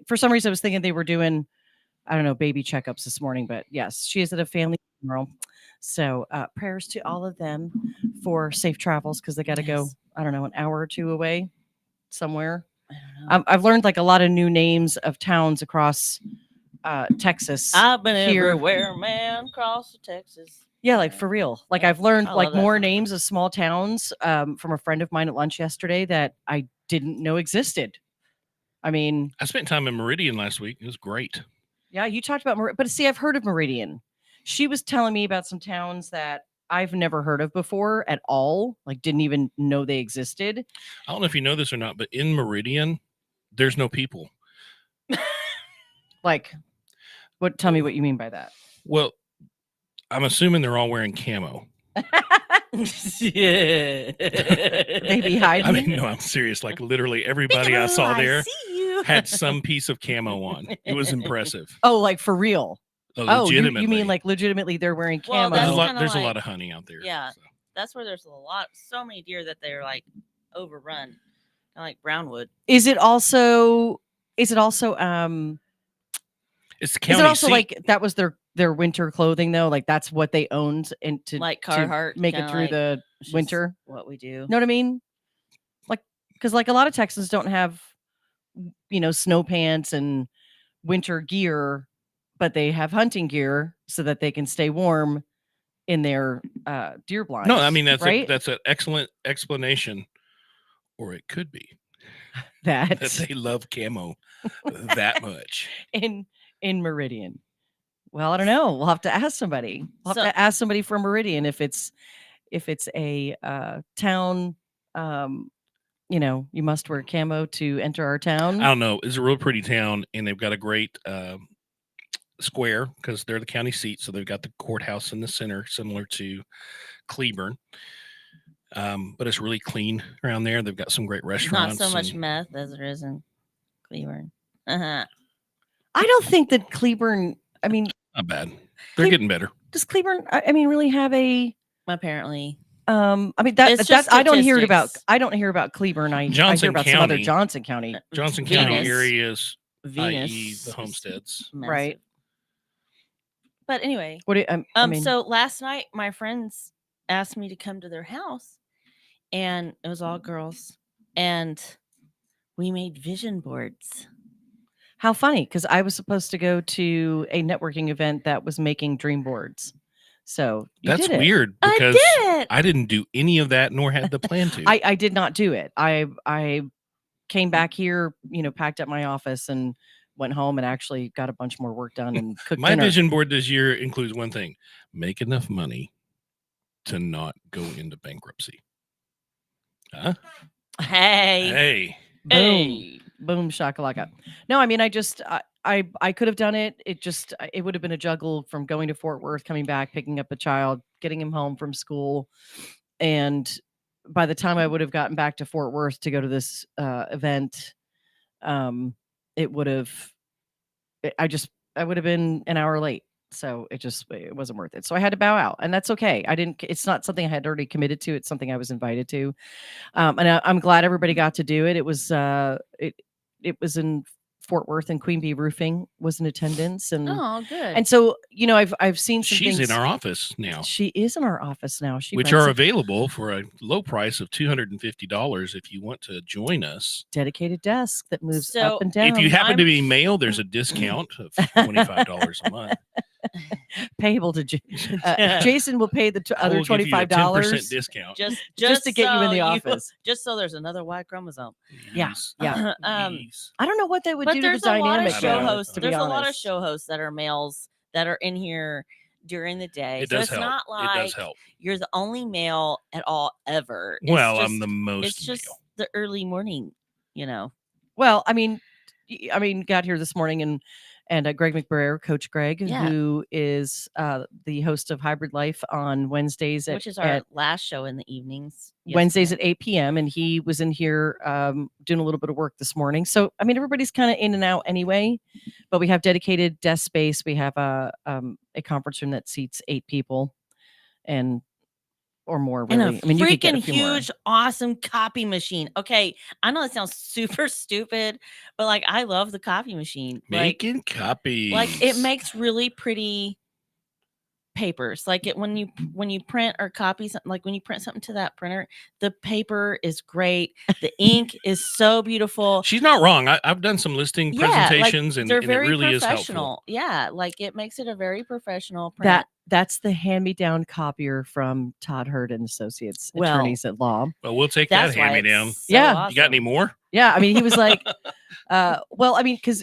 For some reason I was thinking they were doing, I don't know, baby checkups this morning, but yes, she is at a family funeral. So prayers to all of them for safe travels because they got to go, Yes. I don't know, an hour or two away somewhere. I don't know. I've learned like a lot of new names of towns across Texas I've been here. everywhere, man, across the Texas. Yeah, like for real. Like Yeah, I've learned I love like that more song. names of small towns from a friend of mine at lunch yesterday that I didn't know existed. I mean, I spent time in Meridian last week. It was great. yeah, you talked about but see, I've heard of Meridian. She was telling me about some towns that I've never heard of before at all, like didn't even know they existed. I don't know if you know this or not, but in Meridian, there's no people. Like, what? Tell me what you mean by that. Well, I'm assuming they're all wearing camo. Yeah. Maybe hiding. I mean, no, I'm serious. Like literally everybody I saw there see you. had some piece of camo on. It was impressive. Oh, like for real. Oh, Legitimately. you mean like legitimately they're wearing Well, camo? that's There's, a lot, kinda there's a like- lot of hunting out there. Yeah. so. That's where there's so many deer that they're like overrun, kind of like Brownwood. Is it also It's the county is it also seat. like that was their winter clothing though? Like that's what they owned and to Like to Carhartt, make it kinda through like- the It's just winter. what we do. You know what I mean? Like because like a lot of Texans don't have snow pants and winter gear, but they have hunting gear so that they can stay warm in their deer blinds. No, I mean right? that's an excellent explanation, or it could be that that they love camo that much. in Meridian. Well, I don't know. We'll have to ask somebody. We'll have to ask somebody from Meridian if it's a town. You must wear camo to enter our town. I don't know. It's a real pretty town, and they've got a great square because they're the county seat. So they've got the courthouse in the center, similar to Cleburne. But it's really clean around there. They've got some great Not restaurants. so much meth as there is in Cleburne. Uh-huh. I don't think that Cleburne. I mean, Not bad. They're getting better. does Cleburne? I mean, really have a? Apparently, I mean It's that's just I don't hear it about. statistics. I don't hear about Cleburne. I hear Johnson about some other County. Johnson County. Johnson Venus. County areas, Venus, i.e., the homesteads. is massive. Right. But anyway, What do you, I mean? so last night my friends asked me to come to their house, and it was all girls, and we made vision boards. How funny, because I was supposed to go to a networking event that was making dream boards. So you That's did it. weird I because did. I didn't do any of that nor had the plan to. I did not do it. I came back here, packed up my office and went home and actually got a bunch more work done and cooked My dinner. vision board this year includes one thing: make enough money to not go into bankruptcy. Huh? Hey, Hey, Boom. Boom shakalaka. No, I mean I could have done it. It would have been a juggle from going to Fort Worth, coming back, picking up the child, getting him home from school. And by the time I would have gotten back to Fort Worth to go to this event, it would have I would have been an hour late. So it wasn't worth it. So I had to bow out, and that's okay. It's not something I had already committed to. It's something I was invited to. And I'm glad everybody got to do it. It was in Fort Worth, and Queen Bee Roofing was in attendance. And good. and so, I've seen some she's things. in our office now, She is in our office now. which rents are a available for a low price of $250 if you want to join us. dedicated desk that moves So, up and down. If you happen to I'm- be male, there's a discount of $25 a month. payable to Jason will pay the I other will give you a $25 10% discount. just to get you in the so office. Just so there's another Y chromosome. Yeah, Jeez. yeah. Jeez. I don't know what that would But do to the there's a lot dynamic. of I show know. hosts. To be There's a lot of honest. show hosts that are males that are in here during the day. It so does it's help. not It like does help. you're the only male at all ever. It's Well, just, I'm the most It's just male. the early morning, Well, I mean, got here this morning and Greg McBrayer, Coach Greg, Yeah. who is the host of Hybrid Life on Wednesdays which is our last show in the evenings. Wednesdays yesterday. at 8 p.m. And he was in here doing a little bit of work this morning. So, I mean, everybody's kind of in and out anyway, but we have dedicated desk space. We have a conference room that seats 8 people. And or more, And a really. I mean, you could get a freaking few more. huge, awesome copy machine. Okay, I know that sounds super stupid, but like I love the copy machine. Making copies. Like it makes really pretty papers. Like it when you print or copy something, like when you print something to that printer, the paper is great. The ink is so beautiful. She's not wrong. I've done some listing presentations, they're and it very really is helpful. professional. Yeah, like it makes it a very professional print. That's the hand-me-down copier from Todd Hurd and Associates, Well, attorneys at law. Well, we'll take that That's why hand-me-down. it's so Yeah. You got any awesome. more? Yeah, I mean, he was like, well, I mean, because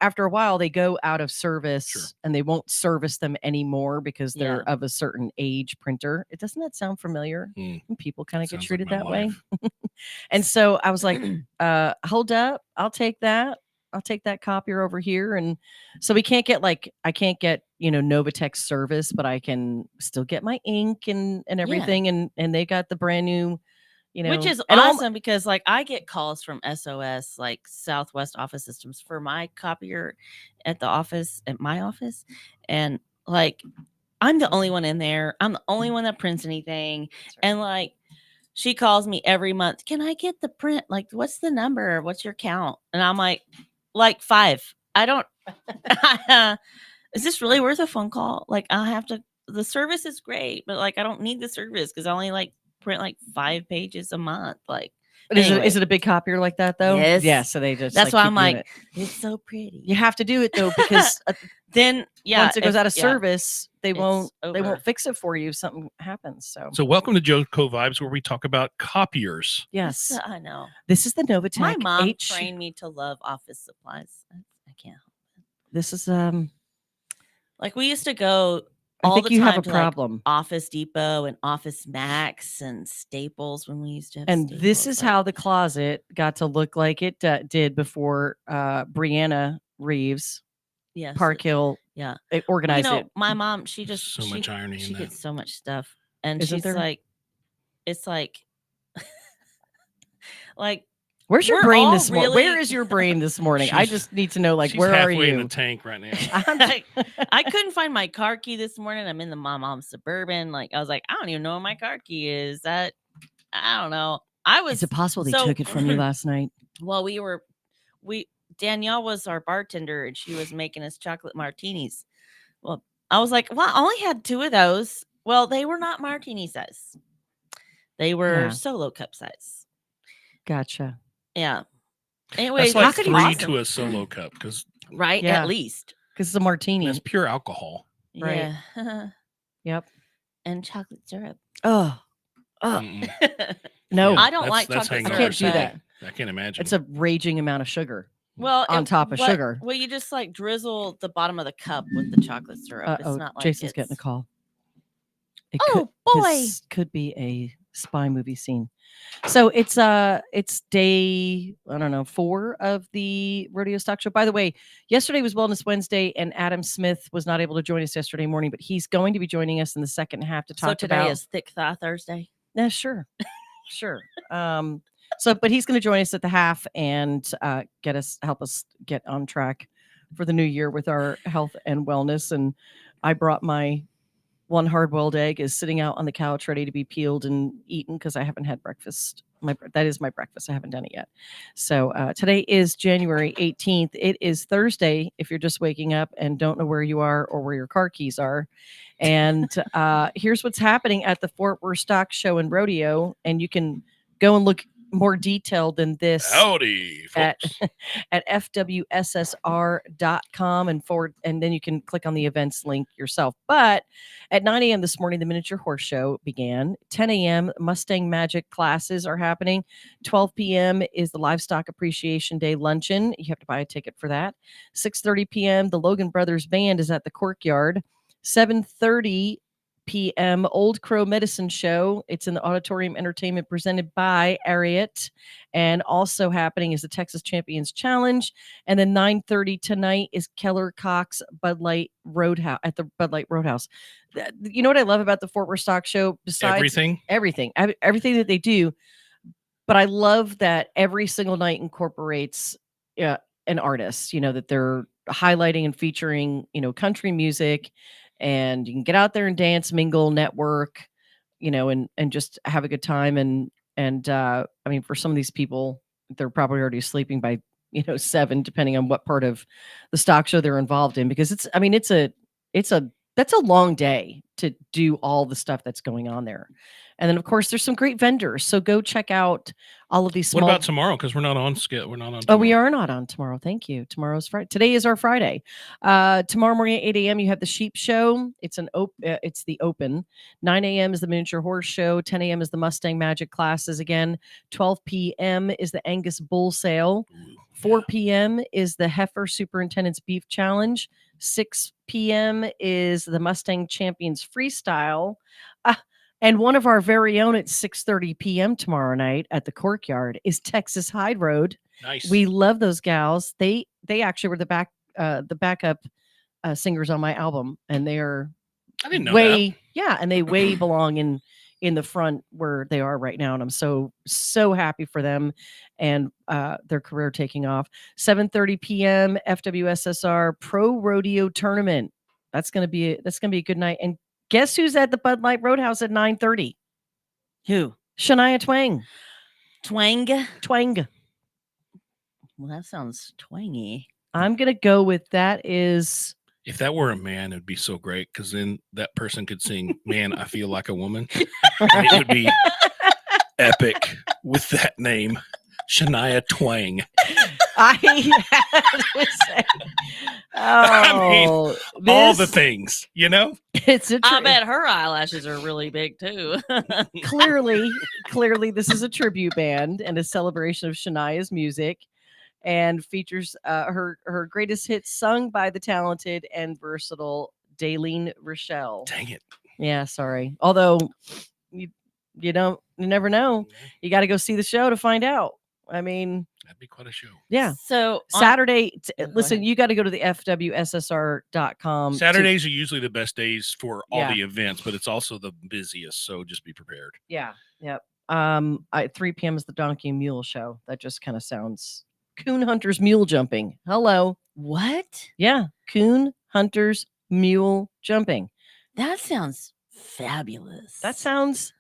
after a while they go out of service Sure. and they won't service them anymore because they're Yeah. of a certain age printer. Doesn't that sound familiar? Mm. And people kind of get Sounds like treated my that way. life. And so I was like, hold up, I'll take that. I'll take that copier over here. And so I can't get Novatex service, but I can still get my ink and everything. And they got the brand new, Which is and awesome because like I get calls from SOS, like Southwest Office Systems, for my copier at my office. And like I'm the only one in there. I'm the only one that prints anything. And like she calls me every month. Can I get the print? Like, what's the number? What's your count? And I'm like 5. I don't is this really worth a phone call? Like I'll have to the service is great, but like I don't need the service because I only like print like 5 pages a month. Like is it a big copier like that though? Yes. Yeah. So they just that's why keep I'm doing like, it. it's so pretty. You have to do it though because then once it goes out of yeah, service, they it's won't over. fix it for you if something happens. So welcome to JOCO Vibes, where we talk about copiers. Yes, I know. this is the Novatech. My mom trained me to love office supplies. I can't help it. This is like we used to go I all think the you time have a to like problem. Office Depot and Office Max and Staples when we used to have And this Staples, is like- how the closet got to look like it did before Brianna Reeves, yes, Park Hill, yeah, organized it. my mom, she just So much irony she in that. gets so much stuff, and Isn't she's there? like, it's like, like Where's your we're brain all this morning? really- Where is your brain this morning? I She's- just need to know, like, She's where are halfway in the you? tank right now. I couldn't find my car key this morning. I'm in my mom's Suburban. Like I was like, I don't even know where my car key is. I don't know. Is it possible they so- took it from you last night? Well, Danielle was our bartender and she was making us chocolate martinis. Well, I was like, well, I only had 2 of those. Well, they were not martini size. They were Yeah. solo cup size. Gotcha. Yeah. Anyway, That's like could 3 you- to a solo cup because right? Yeah. At least. Because it's a martini. it's pure alcohol. Right. Yeah. Yep. And chocolate syrup. Oh, Mm-mm. no. Yeah, I don't like that's chocolate hangover I can't do syrup, that. I can't imagine. It's a raging amount of sugar. Well, On top of sugar. Well, you just like drizzle the bottom of the cup with the chocolate syrup. It's not like Jason's getting a call. It Oh, could, boy. This could be a spy movie scene. So it's day, I don't know, 4 of the Rodeo Stock Show. By the way, yesterday was Wellness Wednesday, and Adam Smith was not able to join us yesterday morning, but he's going to be joining us in the second half to talk So today about. is Thick Thigh Thursday. Yeah, sure. Sure. But he's going to join us at the half and help us get on track for the new year with our health and wellness. And I brought my one hard-boiled egg is sitting out on the couch ready to be peeled and eaten because I haven't had breakfast. That is my breakfast. I haven't done it yet. So today is January 18th. It is Thursday if you're just waking up and don't know where you are or where your car keys are. And here's what's happening at the Fort Worth Stock Show and Rodeo. And you can go and look more detailed than this Howdy, at folks. at fwssr.com and then you can click on the events link yourself. But at 9 a.m. this morning, the Miniature Horse Show began. 10 a.m. Mustang Magic classes are happening. 12 p.m. is the Livestock Appreciation Day luncheon. You have to buy a ticket for that. 6:30 p.m. the Logan Brothers Band is at the Courtyard. 7:30 p.m. Old Crow Medicine Show. It's in the Auditorium Entertainment presented by Ariat. And also happening is the Texas Champions Challenge. And then 9:30 tonight is Keller Cox Bud Light Roadhouse at the Bud Light Roadhouse. You know what I love about the Fort Worth Stock Show? Besides everything that they do. But I love that every single night incorporates an artist, that they're highlighting and featuring, country music. And you can get out there and dance, mingle, network, and just have a good time. And I mean, for some of these people, they're probably already sleeping by 7, depending on what part of the stock show they're involved in, because that's a long day to do all the stuff that's going on there. And then of course there's some great vendors, so go check out all of these What small. about tomorrow? Because we're not on skit. We're not on. Oh, we tomorrow. are not on tomorrow. Thank you. Tomorrow's Friday. Today is our Friday. Tomorrow morning at 8 a.m. you have the Sheep Show. It's the open. 9 a.m. is the Miniature Horse Show. 10 a.m. is the Mustang Magic classes again. 12 p.m. is the Angus Bull Sale. Ooh, 4 p.m. is the Heifer Superintendent's Beef Challenge. 6 p.m. is the Mustang Champions Freestyle. And one of our very own at 6:30 p.m. tomorrow night at the Courtyard is Texas Hyde Road. nice. We love those gals. They actually were the backup singers on my album, and they are I didn't know way and they way belong in the front where they are right now, and I'm so happy for them and their career taking off. 7:30 p.m. FWSSR Pro Rodeo Tournament. That's gonna be a good night. And guess who's at the Bud Light Roadhouse at 9:30? Who? Shania Twang. Twang. Well, that sounds twangy. I'm gonna go with that is. If that were a man, it'd be so great because then that person could sing "Man, I Feel Like a Woman," and it would be epic with that name, Shania Twang. I had to say, I mean, all the this- things, It's a I bet her eyelashes are really big too. clearly this is a tribute band and a celebration of Shania's music, and features her greatest hits sung by the talented and versatile Daylene Rochelle. Dang it. Yeah, sorry. Although you never know. You got to go see the show to find out. I mean, That'd be quite a show. yeah. So Saturday, Yeah, go listen, ahead. you got to go to the FWSSR.com. Saturdays are usually the best days for all Yeah. the events, but it's also the busiest. So just be prepared. Yeah. Yep. 3 p.m. is the Donkey and Mule show. That just kind of sounds Coon Hunters Mule Jumping. Hello. what? Yeah. Coon Hunters Mule Jumping. That sounds fabulous. That sounds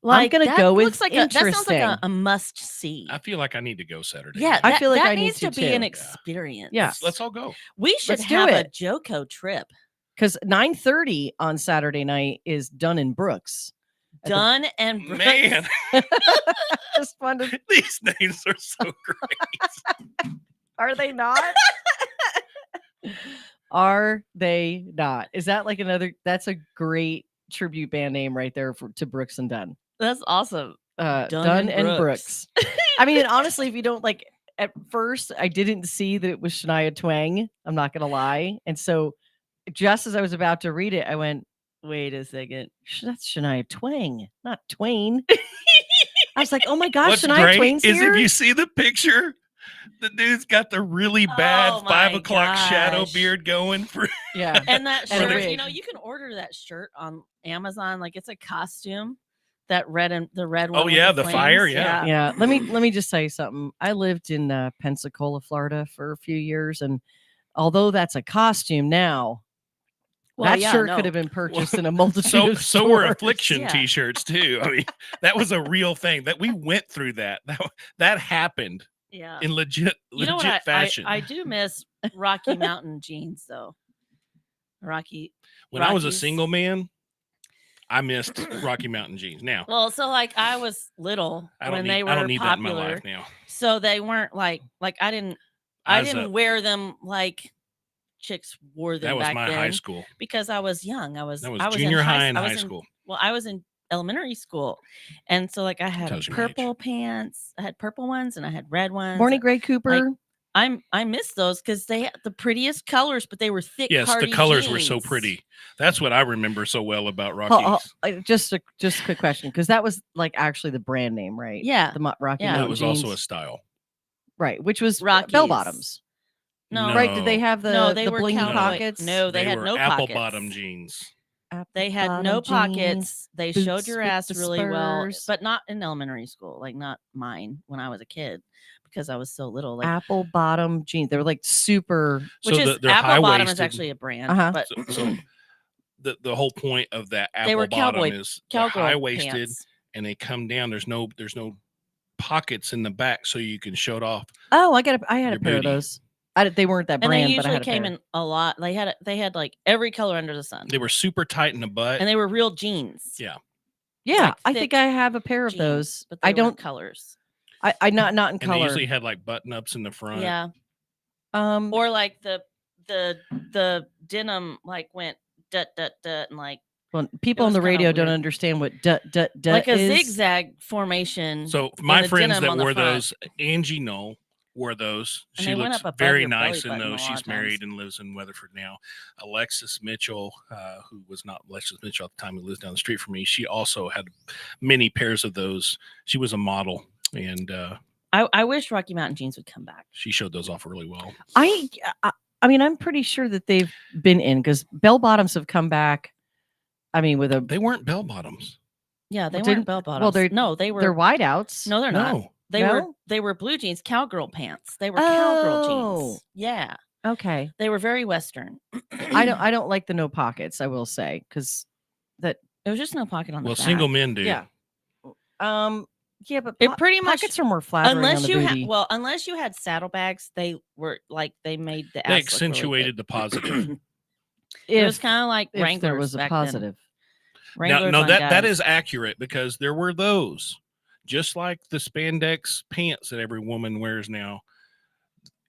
like gonna that go with looks like that sounds like interesting. a must see. I feel like I need to go Saturday. Yeah, I feel like that I need needs to to be an too. experience. Yeah. Let's all go. We should Let's do have a it. JOCO trip. because 9:30 on Saturday night is Dunn and Brooks. At the- Dunn and Brooks. Man, Just wondered, these names are so great. are they not? Are they not? Is that like another? That's a great tribute band name right there to Brooks and Dunn. That's awesome. Dunn and Brooks. I mean, honestly, if you don't like, at first I didn't see that it was Shania Twang. I'm not gonna lie, and so just as I was about to read it, I went, Wait a second. "That's Shania Twang, not Twain." I was like, "Oh my gosh, What's Shania great Twain's is here." if you see the picture, the dude's got the really bad Oh 5 my o'clock shadow gosh. beard going for. Yeah, And that And a shirt, wig. you can order that shirt on Amazon. Like it's a costume. That red and the red one. Oh, with yeah, the flames. fire, yeah. yeah. Let me just tell you something. I lived in Pensacola, Florida, for a few years, and although that's a costume now, Well, that yeah, shirt no. could have been purchased in a multitude of So were stores. affliction Yeah. t-shirts too. I mean, that was a real thing that we went through. That happened Yeah. in legit You know what? fashion. I do miss Rocky Mountain jeans though. Rocky. When I was a Rockies. single man, I missed Rocky Mountain jeans. Now Well, so like I was little I don't when need, they were I don't need that in popular, my life now. so they weren't like I didn't As wear them like chicks wore them that was back my then high school. because I was young. I was That was I was junior in high and I was high in- school. Well, I was in elementary school, and so like I had Tells you my age. purple pants. I had purple ones and I had red ones. Morning, Gray Cooper. I miss those because they had the prettiest colors, but they were thick. Yes, the hardy colors were so jeans. pretty. That's what I remember so well about Hold- Rockies. just a quick question, because that was like actually the brand name, right? Yeah. the Rocky Yeah. Well, Mountain it was jeans. also a style. right, which was Rockies. bell bottoms. No, Right? Did they have the no, they the were blingy cowboy. pockets? No, they had were no apple pockets. bottom jeans. They had no Apple-bottom jeans. pockets. They showed boots your with ass the really well, spurs. but not in elementary school. Like not mine when I was a kid, because I was so little. Like Apple bottom jeans. They were like super. which So is they're apple bottom is high-waisted. actually a brand. Uh-huh. But So the whole point of that They were apple bottom cowboy is they're cowgirl high waisted pants. and they come down. There's no pockets in the back so you can show it off. Oh, I had Your a pair booty. of those. They weren't that And they brand, but I usually had a came pair. in a lot. They had like every color under the sun. They were super tight in the butt. And they were real jeans. Yeah. Yeah, like I think thick I have a pair of jeans, those. but they I weren't don't. colors. I not in And they color. usually had like button ups in the front. Yeah. Or Or like the denim like went dut and like well, people on was the kinda radio don't weird. understand what dut like a is. zigzag formation. So my the friends denim that on the wore front. those, Angie Knoll wore those. And She they went looks up above very your belly nice in button a those. lot She's of married times. and lives in Weatherford now. Alexis Mitchell, who was not Alexis Mitchell at the time, who lives down the street from me, she also had many pairs of those. She was a model, and I wish Rocky Mountain jeans would come back. she showed those off really well. I mean, I'm pretty sure that they've been in because bell bottoms have come back. I mean, with a They weren't bell bottoms. Yeah, they Didn't- weren't bell bottoms. well, they're- no, they were. they're whiteouts. No, they're not. No. They were blue jeans, cowgirl pants. They were cowgirl Oh. jeans. Yeah, Okay. they were very Western. I don't like the no pockets, I will say, because It was just no pocket on the Well, back. single men do. yeah. Yeah, but It pretty much- pockets are more flattering on Unless the you booty. had unless you had saddlebags, they were like they made the They ass look really accentuated the positive. good. It was kind of like if Wranglers there was a back positive. Then. Now, Wranglers no, on that guys. is accurate because there were those, just like the spandex pants that every woman wears now.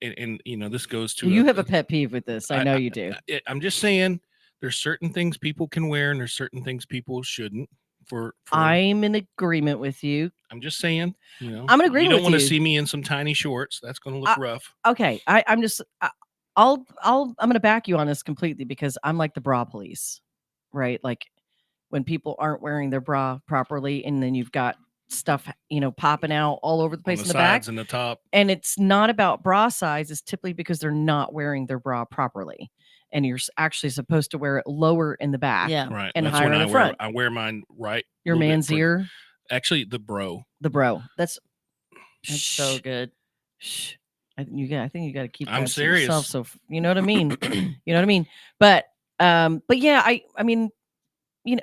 And you know, this goes to You have a pet peeve with this. I know you do. I'm just saying, there's certain things people can wear, and there's certain things people shouldn't. I'm in agreement with you. I'm just saying, you know, I'm in agreement You don't with want to you. see me in some tiny shorts. That's going to look rough. Okay, I'm just I'm going to back you on this completely because I'm like the bra police, right? Like when people aren't wearing their bra properly, and then you've got stuff, popping out all over the place On in the the back, sides and the top. and it's not about bra size. It's typically because they're not wearing their bra properly, and you're actually supposed to wear it lower in the back, Yeah. Right. and That's higher when in the front. I wear mine right. Your a little bit man's further. ear, Actually, the bro. the bro. That's It's so good. Shh. I think you got to keep I'm that to yourself. serious. So you know what I mean. You know what I mean. But yeah, I mean,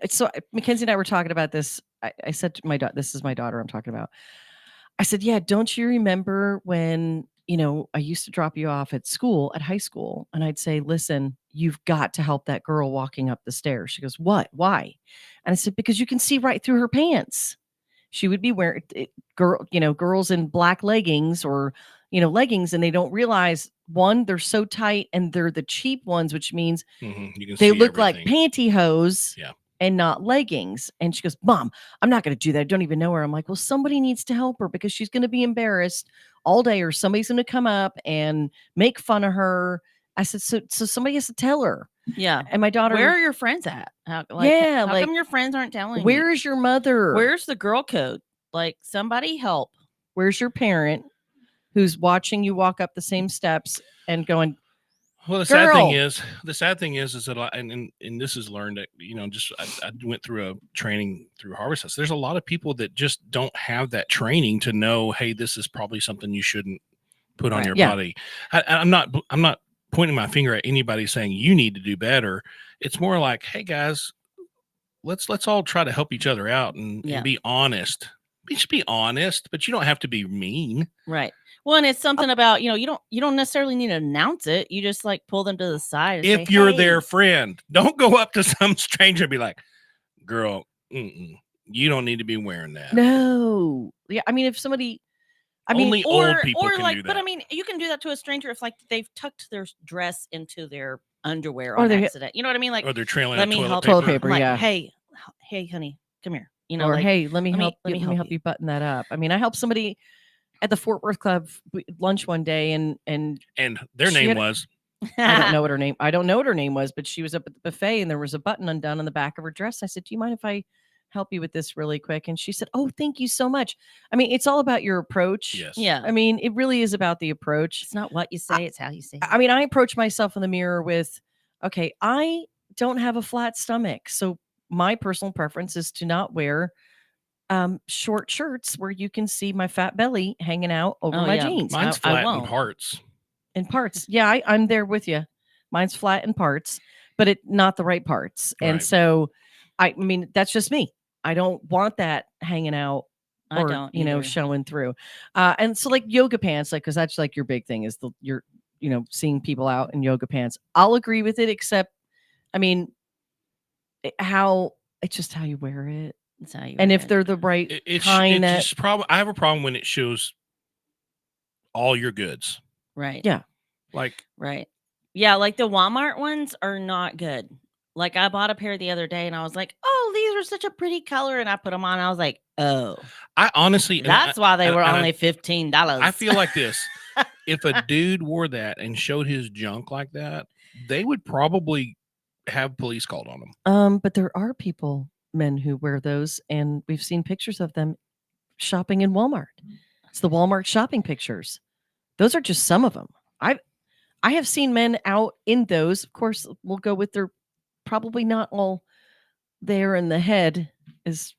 So Mackenzie and I were talking about this. I said to my daughter, this is my daughter I'm talking about. I said, yeah, don't you remember when I used to drop you off at high school, and I'd say, listen, you've got to help that girl walking up the stairs. She goes, what? Why? And I said, because you can see right through her pants. She would be wearing girls in black leggings or leggings, and they don't realize, one, they're so tight, and they're the cheap ones, which means You can they see look like everything. pantyhose Yeah. and not leggings. And she goes, Mom, I'm not going to do that. I don't even know her. I'm like, well, somebody needs to help her because she's going to be embarrassed all day, or somebody's going to come up and make fun of her. I said, so somebody has to tell her. Yeah. And my daughter, Where are your friends at? How Yeah, like, come your friends aren't telling where you? is your mother? Where's the girl code? Like, somebody help. Where's your parent who's watching you walk up the same steps and going, Well, the sad thing is that and this is learned that, I went through a training through Harvest House. There's a lot of people that just don't have that training to know, hey, this is probably something you shouldn't put on Right, your yeah. body. I'm not pointing my finger at anybody saying you need to do better. It's more like, hey guys, let's all try to help each other out and be honest. Just be honest, but you don't have to be mean. Right. Well, and it's something about, you don't necessarily need to announce it. You just like pull them to the side. And If say, you're hey. their friend, don't go up to some stranger and be like, girl, you don't need to be wearing that. no. Yeah. I mean, if somebody, Only old people can like, do that. but I mean, you can do that to a stranger if like they've tucked their dress into their underwear Or on they're- accident. You know what I mean? Like, Or they're trailing let a me toilet help- paper. Toilet paper. I'm like, yeah. hey, honey, come here. Or like, hey, let me let me- help. let me Let me help help you. you button that up. I mean, I helped somebody at the Fort Worth Club lunch one day, and And their She name had- was, I don't know what her name. I don't know what her name was, but she was up at the buffet, and there was a button undone on the back of her dress. I said, "Do you mind if I help you with this really quick?" And she said, "Oh, thank you so much." I mean, it's all about your approach. yes. Yeah. I mean, it really is about the approach. It's not what you say, it's how you say it. I mean, I approach myself in the mirror with, okay, I don't have a flat stomach, so my personal preference is to not wear short shirts where you can see my fat belly hanging out over Oh, my yeah. jeans. Mine's I flat in won't. parts. In parts. Yeah, I'm there with you. Mine's flat in parts. but not the right parts. And Right. so, I mean, that's just me. I don't want that hanging out I or don't either. showing through. And so like yoga pants, like because that's like your big thing is you're seeing people out in yoga pants. I'll agree with it, except I mean, it's just how you wear it, That's how you and wear if it. they're the right It's kind that just problem. I have a problem when it shows all your goods. Right. Yeah. Like, Right. Yeah, like the Walmart ones are not good. Like I bought a pair the other day and I was like, "Oh, these are such a pretty color," and I put them on. And I was like, "Oh, I honestly, that's why they were and only $15." I feel like this. If a dude wore that and showed his junk like that, they would probably have police called on them. But there are men who wear those, and we've seen pictures of them shopping in Walmart. It's the Walmart shopping pictures. Those are just some of them. I have seen men out in those. Of course, we'll go with their probably not all there in the head is,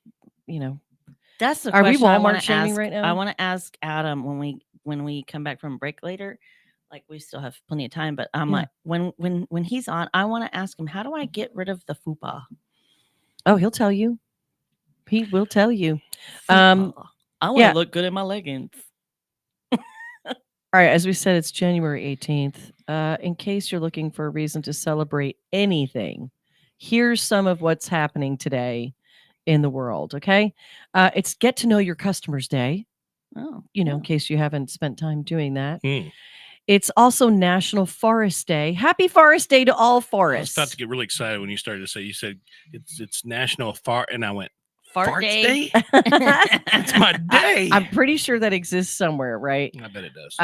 That's the Are we question I Walmart wanna shaming ask right now? I wanna ask Adam when we come back from break later. Like we still have plenty of time, but I'm Yeah. like when he's on, I wanna ask him, how do I get rid of the fupa? Oh, he'll tell you. He will tell you. Fupa. I wanna yeah. look good in my leggings. All right, as we said, it's January 18th. In case you're looking for a reason to celebrate anything, here's some of what's happening today in the world, okay? It's Get to Know Your Customers Day, Oh. in case you haven't spent time doing that. Hmm. It's also National Forest Day. Happy Forest Day to all I was forests. about to get really excited when you started to say, you said it's National Fart, and I went, Fart day? It's my day. I'm pretty sure that exists somewhere, right? I bet it does.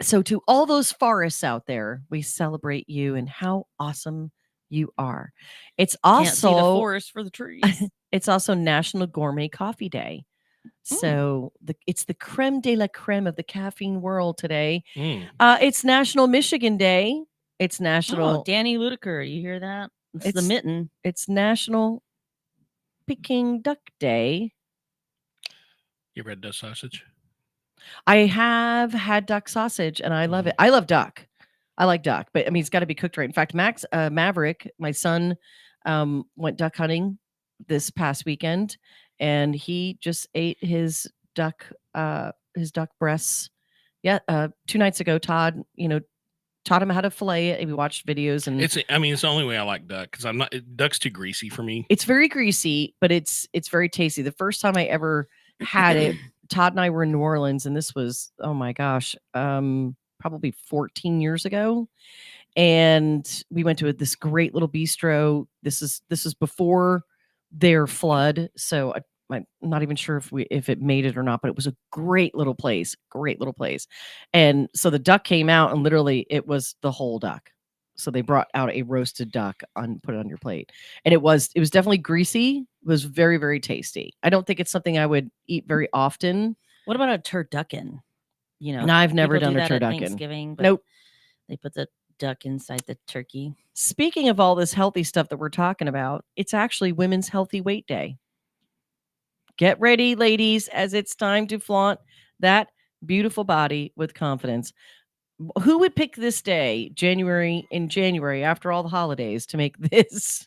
So to all those forests out there, we celebrate you and how awesome you are. It's also Can't see the forest for the trees. It's also National Gourmet Coffee Day. So it's the creme de la creme of the caffeine world today. It's National Michigan Day. It's National Danny Ludiker. You hear that? It's the mitten. It's National Peking Duck Day. You ever had duck sausage? I have had duck sausage and I love it. I love duck. I like duck, but I mean, it's got to be cooked right. In fact, Maverick, my son, went duck hunting this past weekend, and he just ate his duck breasts. Yeah, 2 nights ago, Todd, taught him how to fillet it. We watched videos, and It's the only way I like duck because duck's too greasy for me. It's very greasy, but it's very tasty. The first time I ever had it, Todd and I were in New Orleans, and this was, oh my gosh, probably 14 years ago. And we went to this great little bistro. This is before their flood, so I'm not even sure if it made it or not, but it was a great little place. And so the duck came out, and literally it was the whole duck. So they brought out a roasted duck put it on your plate, and it was definitely greasy. It was very, very tasty. I don't think it's something I would eat very often. What about a turducken? And I've never people done do a that at turducken. Thanksgiving, but Nope. They put the duck inside the turkey. Speaking of all this healthy stuff that we're talking about, it's actually Women's Healthy Weight Day. Get ready, ladies, as it's time to flaunt that beautiful body with confidence. Who would pick this day, January after all the holidays, to make this?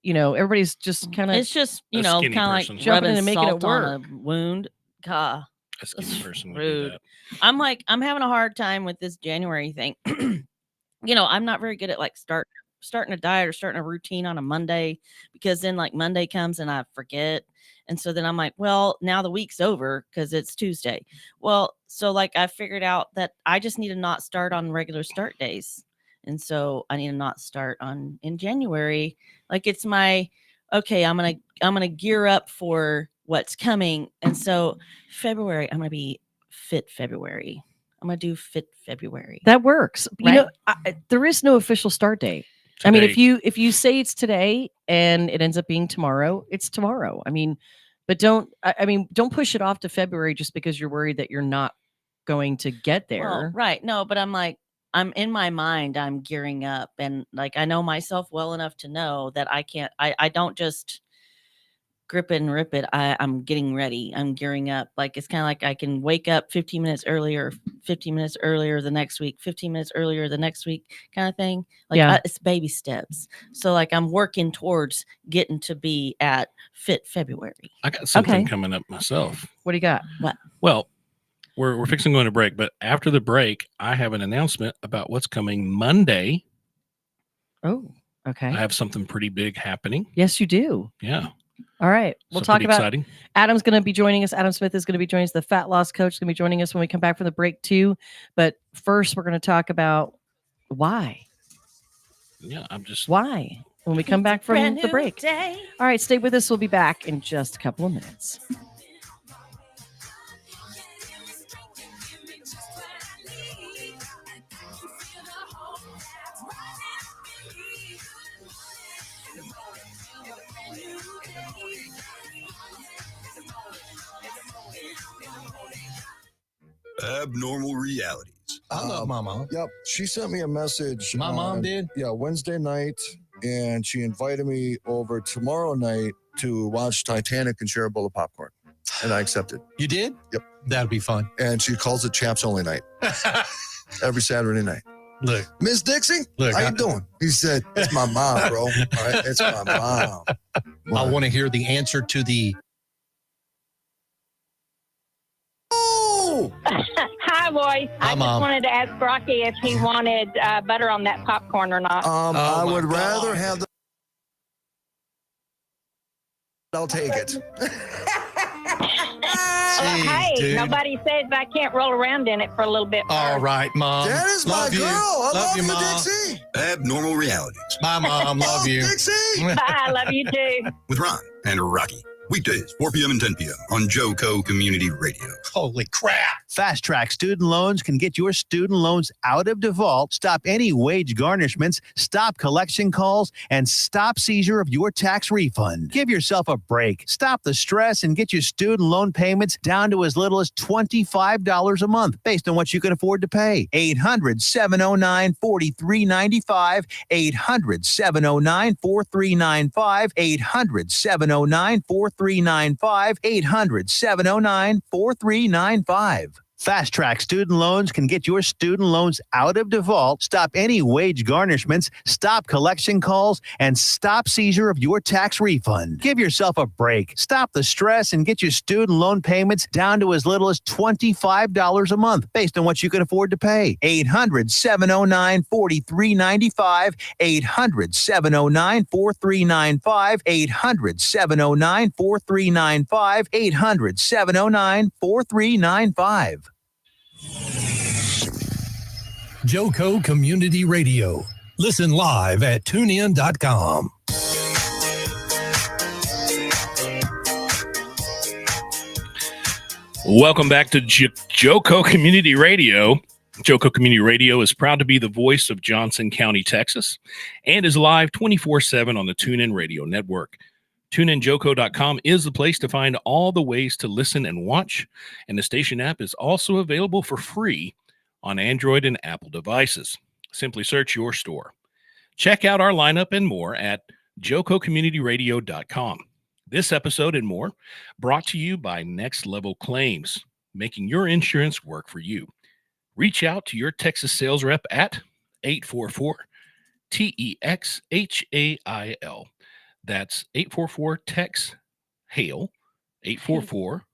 Everybody's just kind of. It's just A kind skinny of like person. Jumping in rubbing and making it salt on work. a wound. God, A skinny person would rude. do that. I'm having a hard time with this January thing. I'm not very good at like starting a diet or starting a routine on a Monday, because then like Monday comes and I forget. And so then I'm like, well, now the week's over because it's Tuesday. Well, so like I figured out that I just need to not start on regular start days. And so I need to not start in January. Like it's my, okay, I'm going to gear up for what's coming. And so February, I'm going to be fit February. I'm going to do fit February. That works. Right? There is no official start date. Today. I mean, if you say it's today and it ends up being tomorrow, it's tomorrow. I mean, but don't push it off to February just because you're worried that you're not going to get there. Well, right. No, but I'm like, I'm in my mind, I'm gearing up, and like I know myself well enough to know that I don't just grip it and rip it, I'm getting ready. I'm gearing up. Like it's kind of like I can wake up 15 minutes earlier, 15 minutes earlier the next week, 15 minutes earlier the next week, kind of thing. Like Yeah. it's baby steps. So like I'm working towards getting to be at Fit February. I got something Okay. coming up myself. What do you got? What? Well, we're fixing to go into break, but after the break, I have an announcement about what's coming Monday. Oh, okay. I have something pretty big happening. Yes, you do. Yeah. All right. We'll So talk pretty about exciting. Adam's going to be joining us. Adam Smith is going to be joining us. The fat loss coach is going to be joining us when we come back from the break too. But first, we're going to talk about why. Yeah, I'm just Why? When we come back from the break. Day. All right, stay with us. We'll be back in just a couple of minutes. Abnormal realities. I love my mom. Yep. She sent me a message. My mom did? Yeah, Wednesday night. And she invited me over tomorrow night to watch Titanic and share a bowl of popcorn. And I accepted. You did? Yep. That'd be fun. And she calls it Chaps Only Night every Saturday night. Look, Miss Dixie, look. how you doing? He said, it's my mom, bro. All right, it's my mom. I want to hear the answer to the. Oh! Hi, boys. I just Mom. wanted to ask Rocky if he wanted butter on that popcorn or not. I my would rather God. have the. I'll take it. Hey, dude. nobody says I can't roll around in it for a little bit. All right, Mom. That is my Love you. girl. I love you, you, Mom. Dixie. Abnormal realities My mom, love you. Dixie. I love you too. with Ron and Rocky. Weekdays, 4 p.m. and 10 p.m. on JOCO Community Radio. Holy crap. Fast Track Student Loans can get your student loans out of default, stop any wage garnishments, stop collection calls, and stop seizure of your tax refund. Give yourself a break. Stop the stress and get your student loan payments down to as little as $25 a month based on what you can afford to pay. 800-709-4395. 800-709-4395. 800-709-4395. 800-709-4395. Fast Track Student Loans can get your student loans out of default, stop any wage garnishments, stop collection calls, and stop seizure of your tax refund. Give yourself a break. Stop the stress and get your student loan payments down to as little as $25 a month based on what you can afford to pay. 800-709-4395. 800-709-4395. 800-709-4395. 800-709-4395. JOCO Community Radio. Listen live at tunein.com. Welcome back to JOCO Community Radio. JOCO Community Radio is proud to be the voice of Johnson County, Texas, and is live 24/7 on the TuneIn Radio Network. TuneInJoco.com is the place to find all the ways to listen and watch, and the station app is also available for free on Android and Apple devices. Simply search your store. Check out our lineup and more at JOCOCommunityRadio.com. This episode and more brought to you by Next Level Claims, making your insurance work for you. Reach out to your Texas sales rep at 844-TEX-HAIL. That's 844-TEX-HAIL. 844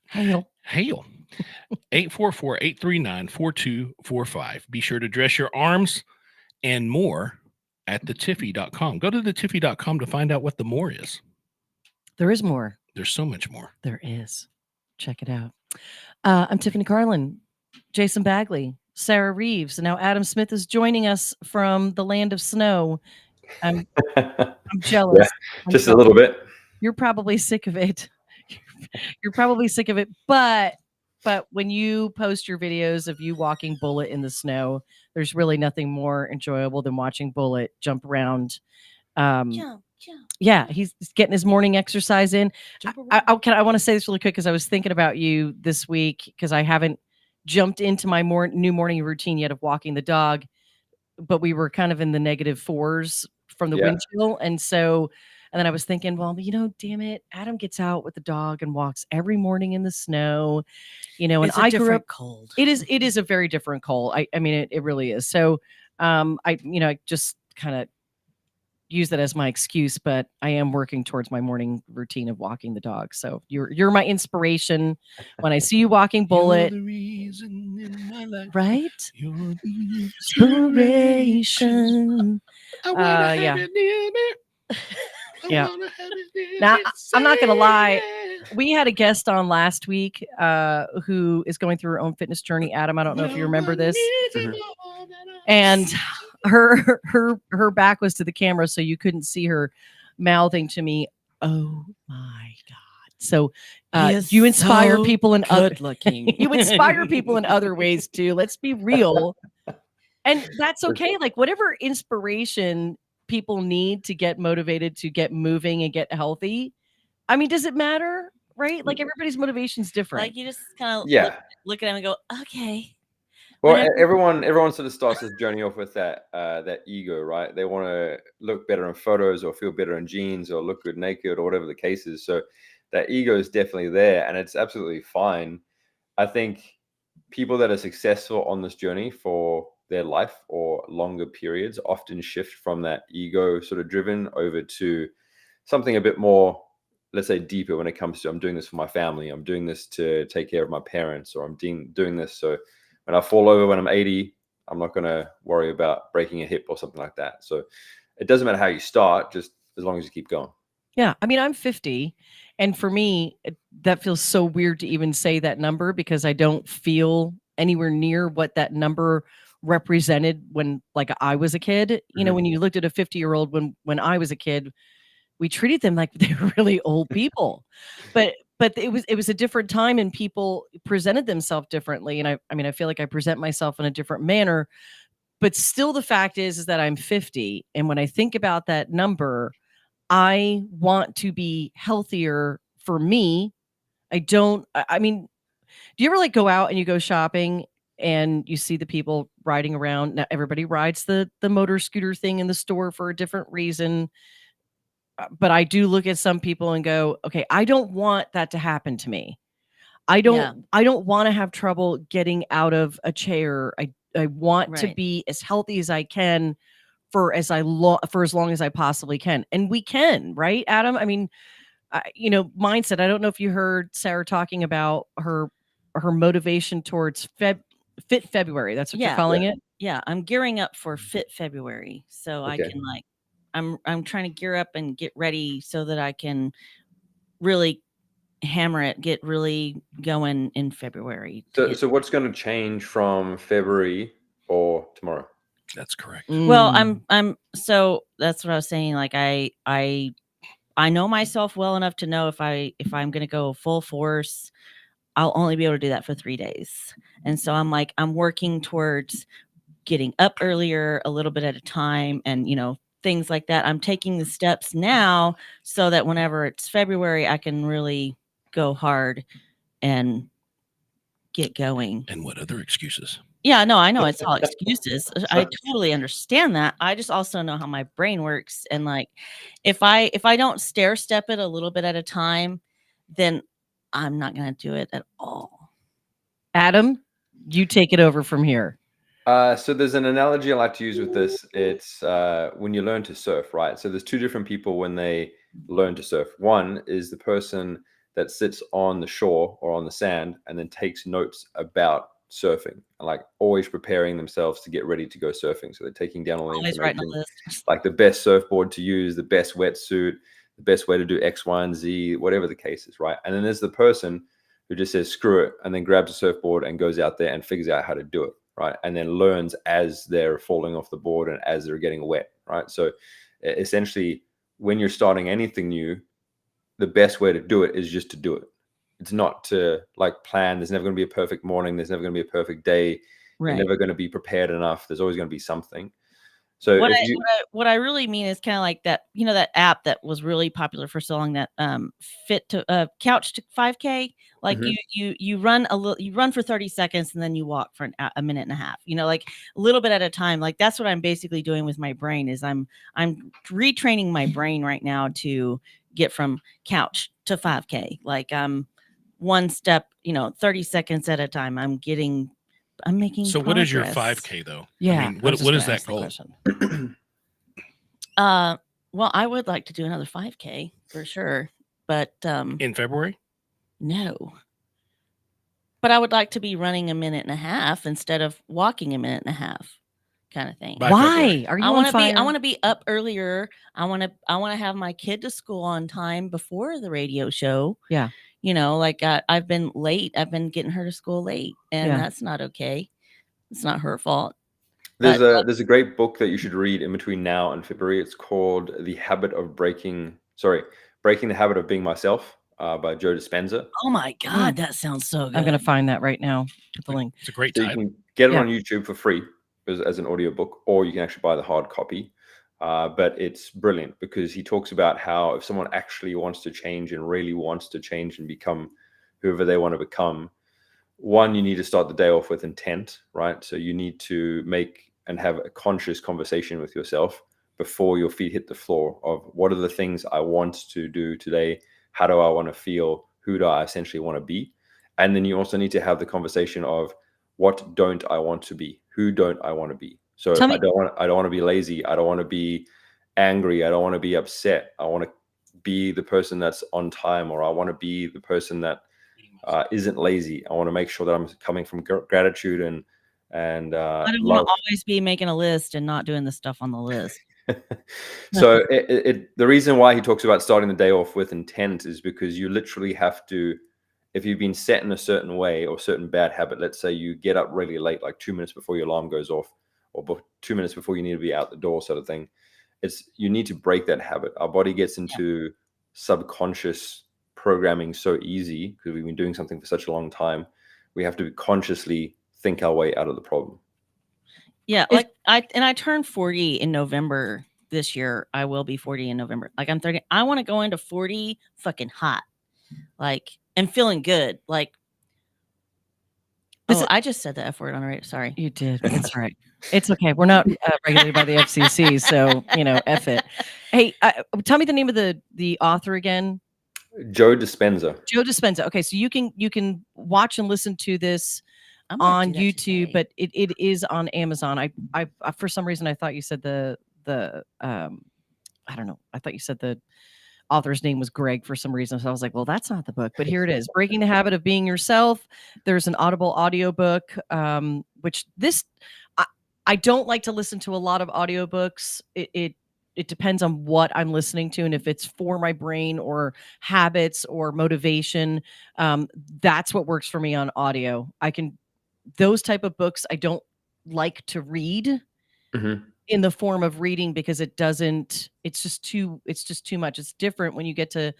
HAIL. 844-839-4245. Be sure to dress your arms and more at thetiffy.com. Go to thetiffy.com to find out what the more is. There is more. There's so much more. There is. Check it out. I'm Tiffany Carlin, Jason Bagley, Sarah Reeves, and now Adam Smith is joining us from the land of snow. I'm jealous. Yeah, I'm just a jealous. little bit. You're probably sick of it. You're probably sick of it, but when you post your videos of you walking Bullet in the snow, there's really nothing more enjoyable than watching Bullet jump around. Jump. Yeah, he's getting his morning exercise in. Jump I around. want to say this really quick because I was thinking about you this week because I haven't jumped into my new morning routine yet of walking the dog, but we were kind of in the -4s from the wind chill, and And then I was thinking, well, damn it, Adam gets out with the dog and walks every morning in the snow, and It's a I grew up. different cold. It is a very different cold. I mean, it really is. So, I just kind of use that as my excuse, but I am working towards my morning routine of walking the dog. So you're my inspiration when I see you walking Bullet, You're the reason in my life. right? You're the Inspiration. I wanna have Yeah. it near me. I Yeah. wanna have it near Now, me. I'm not gonna Say lie. yeah. We had a guest on last week who is going through her own fitness journey. Adam, I don't know if you remember this. And her back was to the camera, so you couldn't see her mouthing to me, "Oh my God." So you inspire people in good looking. you inspire people in other ways too. Let's be real. And that's okay. Like whatever inspiration people need to get motivated, to get moving and get healthy. I mean, does it matter? Right? Like everybody's motivation's different. Like you just kind of Yeah. look at him and go, okay. Well, Whenever- everyone sort of starts this journey off with that ego, right? They want to look better in photos or feel better in jeans or look good naked or whatever the case is. So that ego is definitely there, and it's absolutely fine. I think people that are successful on this journey for their life or longer periods often shift from that ego sort of driven over to something a bit more, let's say, deeper when it comes to I'm doing this for my family, I'm doing this to take care of my parents, or I'm doing this so when I fall over when I'm 80, I'm not going to worry about breaking a hip or something like that. So it doesn't matter how you start, just as long as you keep going. Yeah. I mean, I'm 50. And for me, that feels so weird to even say that number because I don't feel anywhere near what that number represented when like I was a kid. When you looked at a 50-year-old when I was a kid, we treated them like they were really old people. But it was a different time and people presented themselves differently. And I mean, I feel like I present myself in a different manner, but still the fact is that I'm 50. And when I think about that number, I want to be healthier for me. I mean, do you ever like go out and you go shopping and you see the people riding around? Now everybody rides the motor scooter thing in the store for a different reason. But I do look at some people and go, okay, I don't want that to happen to me. I don't want to have trouble getting out of a chair. I want to Right. be as healthy as I can for as long as I possibly can. And we can, right, Adam? I mean, mindset. I don't know if you heard Sarah talking about her motivation towards Fit February. That's what you're calling it. Yeah, I'm gearing up for Fit February, so I Okay. can I'm trying to gear up and get ready so that I can really hammer it, get really going in February. So what's going to change from February or tomorrow? That's correct. Well, Mm. I'm so that's what I was saying. Like I know myself well enough to know if I'm going to go full force, I'll only be able to do that for 3 days. And so I'm working towards getting up earlier a little bit at a time and, things like that. I'm taking the steps now so that whenever it's February, I can really go hard and get going. And what other excuses? Yeah, no, I know it's all excuses. I totally understand that. I just also know how my brain works. And like, if I don't stair step it a little bit at a time, then I'm not going to do it at all. Adam, you take it over from here. So there's an analogy I like to use with this. It's when you learn to surf, right? So there's two different people when they learn to surf. One is the person that sits on the shore or on the sand and then takes notes about surfing and like always preparing themselves to get ready to go surfing. So they're taking down all the Always writing a information, list. like the best surfboard to use, the best wetsuit, the best way to do X, Y, and Z, whatever the case is, right? And then there's the person who just says, screw it, and then grabs a surfboard and goes out there and figures out how to do it. Right. And then learns as they're falling off the board and as they're getting wet. Right. So essentially, when you're starting anything new, the best way to do it is just to do it. It's not to like plan. There's never going to be a perfect morning. There's never going to be a perfect day. Right. You're never going to be prepared enough. There's always going to be something. So What if I, you what I really mean is kind of like that, that app that was really popular for so long, that fit to couch to 5K. Like Mhm. you run you run for 30 seconds and then you walk for a minute and a half. Like a little bit at a time. Like that's what I'm basically doing with my brain. Is I'm retraining my brain right now to get from couch to 5K. Like I'm one step, 30 seconds at a time. I'm making So progress. what is your 5K though? Yeah. I mean, what is that goal? Well, I would like to do another 5K for sure, but In February? no. But I would like to be running a minute and a half instead of walking a minute and a half, kind of thing. By February. Why are you I on want to fire? be. I want to be up earlier. I want to have my kid to school on time before the radio show. Yeah. Like I've been late. I've been getting her to school late, and Yeah. that's not okay. It's not her fault. there's But a great book that you should read in between now and February. It's called Breaking the Habit of Being Myself by Joe Dispenza. oh my God, that sounds so good. I'm gonna find that right now. Put the link. It's a great So you title. can get it Yeah. on YouTube for free as an audiobook, or you can actually buy the hard copy. But it's brilliant because he talks about how if someone actually wants to change and really wants to change and become whoever they want to become, one, you need to start the day off with intent, right? So you need to make and have a conscious conversation with yourself before your feet hit the floor of what are the things I want to do today? How do I want to feel? Who do I essentially want to be? And then you also need to have the conversation of what don't I want to be? Who don't I want to be? So Tell I me- don't want to be lazy. I don't want to be angry. I don't want to be upset. I want to be the person that's on time, or I want to be the person that isn't lazy. I want to make sure that I'm coming from gratitude and I don't want love. to always be making a list and not doing the stuff on the list. So the reason why he talks about starting the day off with intent is because you literally have to, if you've been set in a certain way or certain bad habit, let's say you get up really late, like 2 minutes before your alarm goes off, or 2 minutes before you need to be out the door, sort of thing. You need to break that habit. Our body gets into subconscious programming so easy because we've been doing something for such a long time. We have to consciously think our way out of the problem. Yeah, like I turned 40 in November this year. I will be 40 in November. Like I'm 30. I want to go into 40 fucking hot. Like and feeling good. Like I just said the F word on the radio. Sorry. You did. It's all right. It's okay. We're not regulated by the FCC, so F it. Hey, tell me the name of the author again. Joe Dispenza. Joe Dispenza. Okay, so you can watch and listen to this I'm gonna on do that YouTube, today. but it is on Amazon. I for some reason I thought you said the I don't know. I thought you said the author's name was Greg for some reason. So I was like, well, that's not the book, but here it is. Breaking the Habit of Being Yourself. There's an Audible audiobook, which I don't like to listen to a lot of audiobooks. It depends on what I'm listening to and if it's for my brain or habits or motivation. That's what works for me on audio. Those type of books I don't like to read in the form of reading because it's just too much. It's different when you get to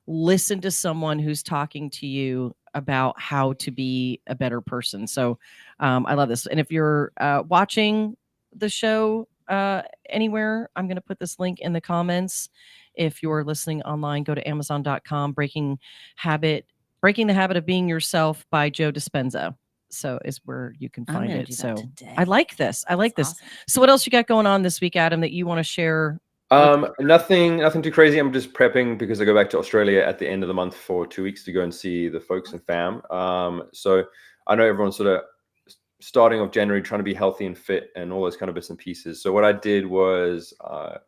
listen to someone who's talking to you about how to be a better person. So I love this. And if you're watching the show anywhere, I'm going to put this link in the comments. If you're listening online, go to amazon.com. Breaking the Habit of Being Yourself by Joe Dispenza. So is where you can find it. So I like this. Awesome. So what else you got going on this week, Adam, that you want to share? Nothing too crazy. I'm just prepping because I go back to Australia at the end of the month for 2 weeks to go and see the folks and fam. So I know everyone's sort of starting of January trying to be healthy and fit and all those kind of bits and pieces. So what I did was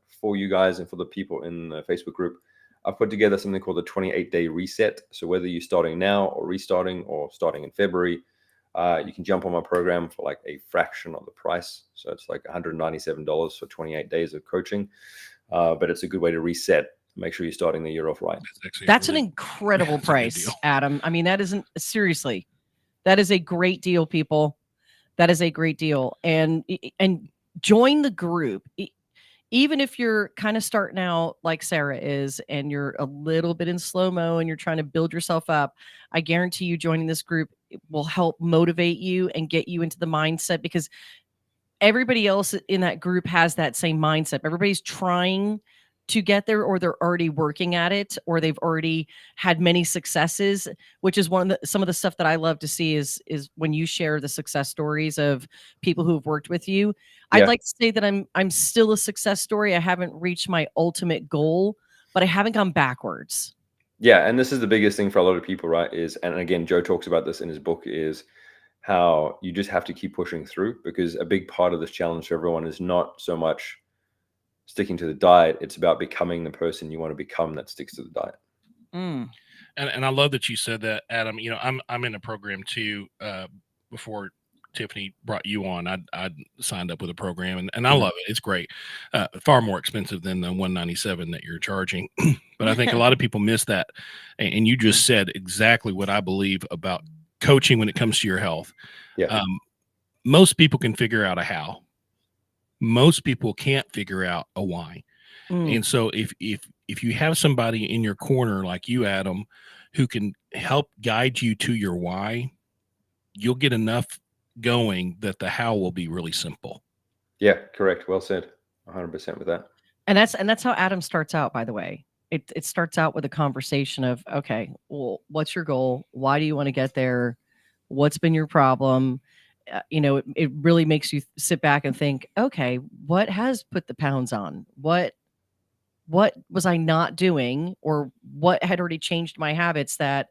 for you guys and for the people in the Facebook group, I put together something called the 28-day reset. So whether you're starting now or restarting or starting in February, you can jump on my program for like a fraction of the price. So it's like $197 for 28 days of coaching. But it's a good way to reset. Make sure you're starting the year off right. That's an incredible price, Adam. I mean, that is a great deal, people. That is a great deal. And join the group. Even if you're kind of starting out like Sarah is and you're a little bit in slow-mo and you're trying to build yourself up, I guarantee you joining this group will help motivate you and get you into the mindset because everybody else in that group has that same mindset. Everybody's trying to get there, or they're already working at it, or they've already had many successes, which is some of the stuff that I love to see is when you share the success stories of people who've worked with you. I'd Yeah. like to say that I'm still a success story. I haven't reached my ultimate goal, but I haven't gone backwards. Yeah, and this is the biggest thing for a lot of people, right? And again, Joe talks about this in his book, is how you just have to keep pushing through, because a big part of this challenge for everyone is not so much sticking to the diet. It's about becoming the person you want to become that sticks to the diet. And I love that you said that, Adam. You know, I'm in a program too. Before Tiffany brought you on, I signed up with a program, and I love it. It's great. Far more expensive than the $197 that you're charging, but I think a lot of people miss that. And you just said exactly what I believe about coaching when it comes to your health. Yeah. Most people can figure out a how. Most people can't figure out a why. And so if you have somebody in your corner like you, Adam, who can help guide you to your why, you'll get enough going that the how will be really simple. Yeah, correct. Well said. 100% with that. And that's how Adam starts out, by the way. It starts out with a conversation of, okay, well, what's your goal? Why do you want to get there? What's been your problem? It really makes you sit back and think, okay, what has put the pounds on? What was I not doing, or what had already changed my habits that,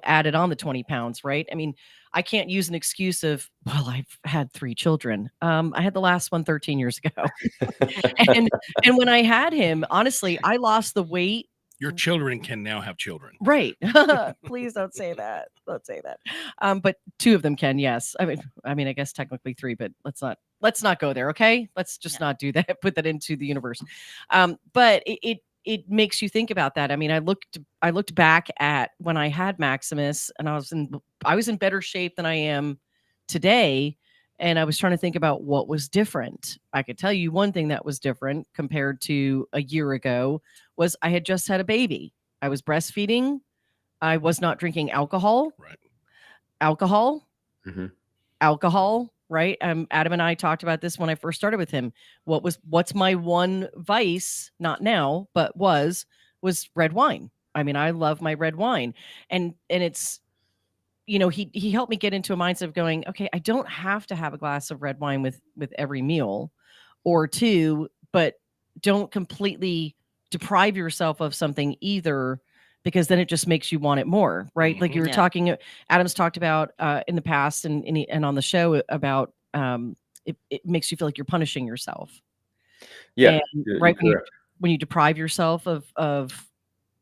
added on the 20 pounds, right? I mean, I can't use an excuse of, well, I've had 3 children. I had the last one 13 years ago. and when I had him, honestly, I lost the weight. Your children can now have children. Right. Please don't say that. Don't say that. But 2 of them can, yes. I mean, I guess technically 3, but let's not go there. Okay. Let's just not do that. Put that into the universe. But it makes you think about that. I mean, I looked back at when I had Maximus, and I was in better shape than I am today. And I was trying to think about what was different. I could tell you one thing that was different compared to a year ago was I had just had a baby. I was breastfeeding. I was not drinking alcohol. Right. Alcohol. Mm-hmm. Alcohol. Right. Adam and I talked about this when I first started with him. What's my one vice? Not now, but was red wine. I mean, I love my red wine, and it's, he helped me get into a mindset of going, okay, I don't have to have a glass of red wine with every meal or 2, but don't completely deprive yourself of something either, because then it just makes you want it more, right? Like you were talking, Adam's talked about in the past and on the show about it makes you feel like you're punishing yourself. Yeah. And, right when you deprive yourself of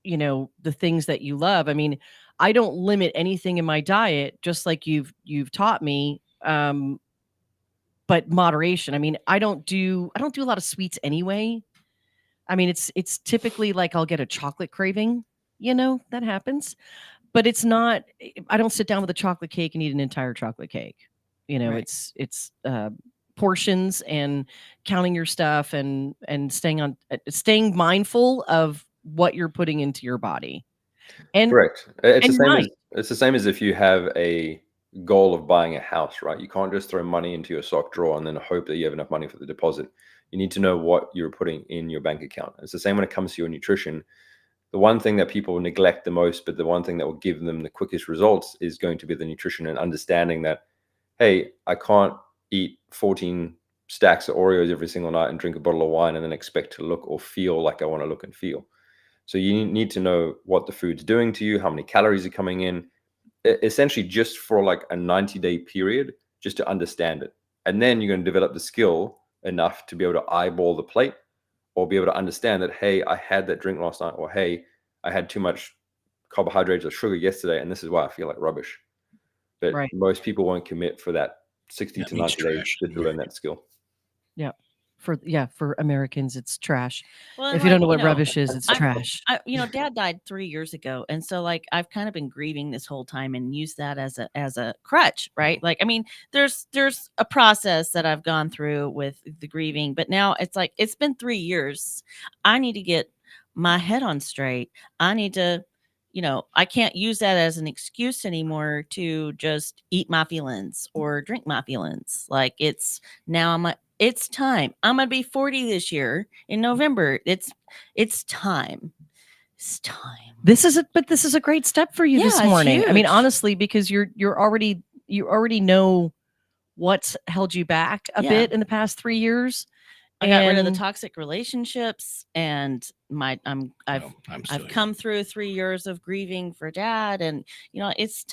the things that you love. I mean, I don't limit anything in my diet, just like you've taught me. But moderation. I mean, I don't do a lot of sweets anyway. I mean, it's typically like I'll get a chocolate craving, that happens. But it's not, I don't sit down with a chocolate cake and eat an entire chocolate cake. Right. It's portions and counting your stuff and staying mindful of what you're putting into your body. And correct. It's and the same right. it's the same as if you have a goal of buying a house, right? You can't just throw money into your sock drawer and then hope that you have enough money for the deposit. You need to know what you're putting in your bank account. It's the same when it comes to your nutrition. The one thing that people neglect the most, but the one thing that will give them the quickest results, is going to be the nutrition, and understanding that, hey, I can't eat 14 stacks of Oreos every single night and drink a bottle of wine and then expect to look or feel like I want to look and feel. So you need to know what the food's doing to you, how many calories are coming in, essentially just for like a 90-day period, just to understand it. And then you're going to develop the skill enough to be able to eyeball the plate, or be able to understand that, hey, I had that drink last night, or hey, I had too much carbohydrates or sugar yesterday, and this is why I feel like rubbish. But Right. most people won't commit for that 60 That to means 90 days trash. to learn that skill. Yeah. For Americans, it's trash. Well, If you don't know what rubbish is, it's trash. Dad died 3 years ago, and so like I've kind of been grieving this whole time and used that as a crutch, right? Like, I mean, there's a process that I've gone through with the grieving, but now it's like it's been 3 years. I need to get my head on straight. I need to, I can't use that as an excuse anymore to just eat my feelings or drink my feelings. Like it's time. I'm gonna be 40 this year in November. It's time. It's time. This is a great step for you Yeah, this it's morning. I mean, huge. honestly, because you already know what's held you back a Yeah. bit in the past 3 years. I got rid of the And- toxic relationships, and I've still come through 3 years of grieving for dad, and it's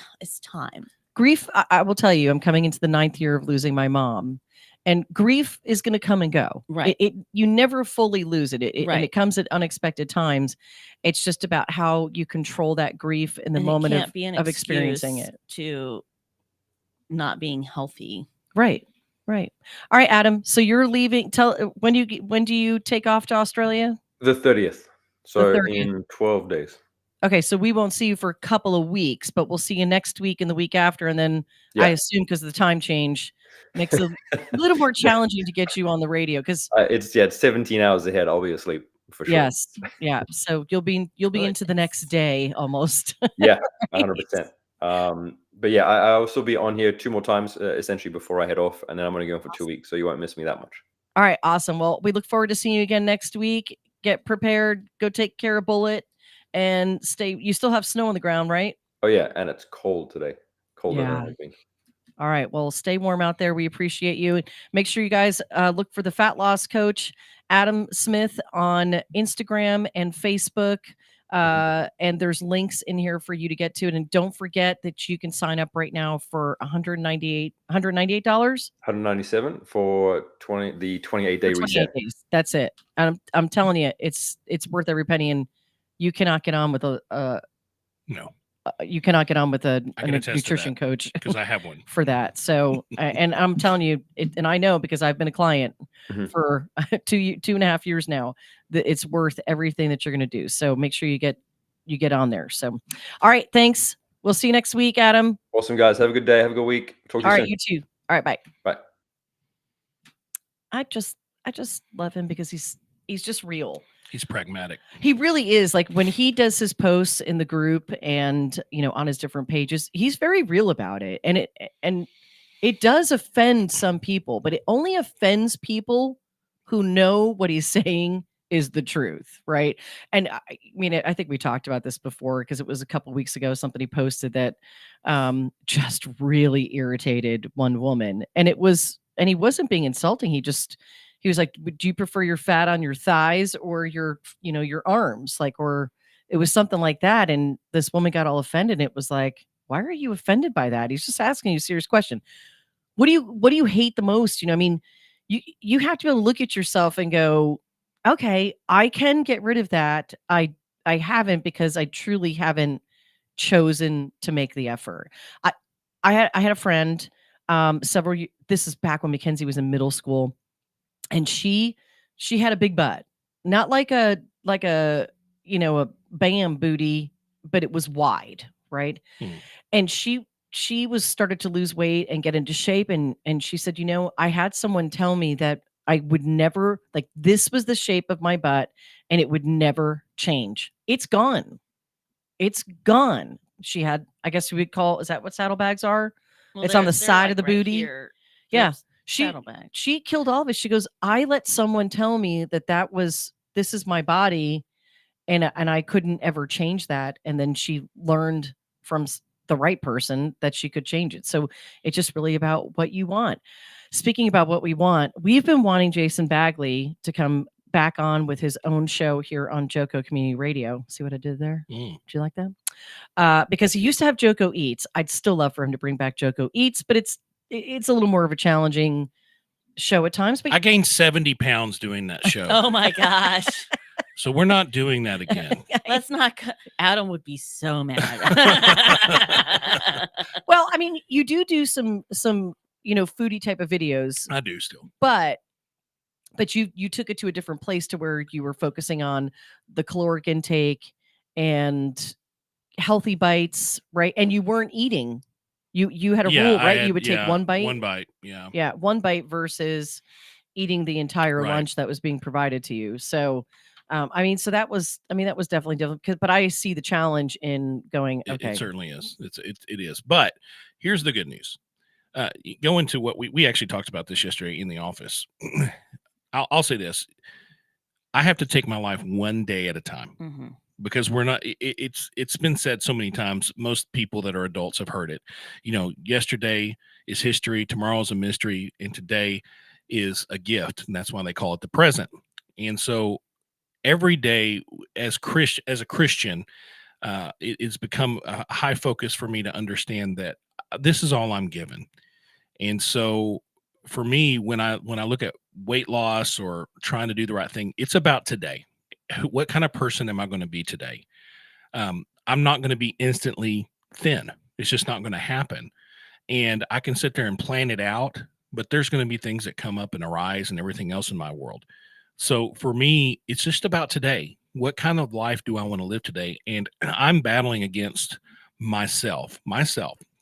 time. Grief, I will tell you, I'm coming into the 9th year of losing my mom, and grief is going to come and go. Right. You never fully lose it. And Right. it comes at unexpected times. It's just about how you control that grief in the And moment it can't be an of experiencing excuse it. to not being healthy. Right. All right, Adam. So you're leaving. When do you take off to Australia? The 30th. So 30th. in 12 days. Okay, so we won't see you for a couple of weeks, but we'll see you next week and the week after, and then Yeah. I assume because of the time change makes it a little more challenging to get you on the radio. Because it's 17 hours ahead. I'll be asleep for sure. yes, yeah. So you'll be into the next day almost. Yeah, 100%. But yeah, I'll still be on here 2 more times essentially before I head off, and then I'm going to go for 2 weeks, so you won't miss me that much. All right, awesome. Well, we look forward to seeing you again next week. Get prepared. Go take care of Bullet, and stay. You still have snow on the ground, right? Oh yeah, and it's cold today. Colder than Yeah. anything. All right. Well, stay warm out there. We appreciate you. Make sure you guys look for the Fat Loss Coach, Adam Smith, on Instagram and Facebook. And there's links in here for you to get to it. And don't forget that you can sign up right now for $198. $197 for the 28-day 28 reset. days. That's it. And I'm telling you, it's worth every penny. And you cannot get on with No, you cannot get on with a I can attest to nutrition that, coach because I have one. for that. So, and I'm telling you, and I know because I've been a client Mhm. for 2.5 years now, that it's worth everything that you're going to do. So make sure you get on there. So, all right. Thanks. We'll see you next week, Adam. Awesome, guys. Have a good day. Have a good week. Talk to All you right. soon. You too. All right. Bye. Bye. I just love him because he's just real. He's pragmatic. He really is. Like when he does his posts in the group and on his different pages, he's very real about it. And it does offend some people, but it only offends people who know what he's saying is the truth, right? And I mean, I think we talked about this before because it was a couple weeks ago. Somebody posted that just really irritated one woman, and he wasn't being insulting. He was like, "Do you prefer your fat on your thighs or your arms?" Or it was something like that. And this woman got all offended. And it was like, why are you offended by that? He's just asking you a serious question. What do you hate the most? I mean, you have to be able to look at yourself and go, okay, I can get rid of that. I haven't, because I truly haven't chosen to make the effort. I had a friend, this is back when Mackenzie was in middle school. And she had a big butt, not like a a bam booty, but it was wide, right? And she was started to lose weight and get into shape, and she said, I had someone tell me that I would never, like, this was the shape of my butt and it would never change. It's gone. It's gone. She had, I guess we would call, is that what saddlebags are? Well, It's on the they're side of like the right booty. here. Yeah. There's She saddlebag. she killed all of it. She goes, I let someone tell me this is my body, and I couldn't ever change that. And then she learned from the right person that she could change it. So it's just really about what you want. Speaking about what we want, we've been wanting Jason Bagley to come back on with his own show here on JOCO Community Radio. See what I did there? Mm. Do you like that? Because he used to have JOCO Eats. I'd still love for him to bring back JOCO Eats, but it's a little more of a challenging show at times. But I gained 70 pounds doing that show. Oh my gosh. So we're not doing that again. Let's not. Adam would be so mad. Well, I mean, you do some foodie type of videos. I do still. But you took it to a different place to where you were focusing on the caloric intake and healthy bites, right? And you weren't eating. You had a rule, right? You would take one bite. One bite, yeah. Yeah, one bite versus eating the entire Right. lunch that was being provided to you. So I mean, so that was definitely different. But I see the challenge in going. It Okay, certainly is. It is. But here's the good news. Go into what we actually talked about this yesterday in the office. I'll say this: I have to take my life one day at a time. Mm-hmm. Because we're not it's been said so many times. Most people that are adults have heard it. Yesterday is history, tomorrow's a mystery, and today is a gift, and that's why they call it the present. And so every day as a Christian, it's become a high focus for me to understand that this is all I'm given. And so for me, when I look at weight loss or trying to do the right thing, it's about today. What kind of person am I going to be today? I'm not going to be instantly thin. It's just not going to happen. And I can sit there and plan it out, but there's going to be things that come up and arise and everything else in my world. So for me, it's just about today. What kind of life do I want to live today? And I'm battling against myself.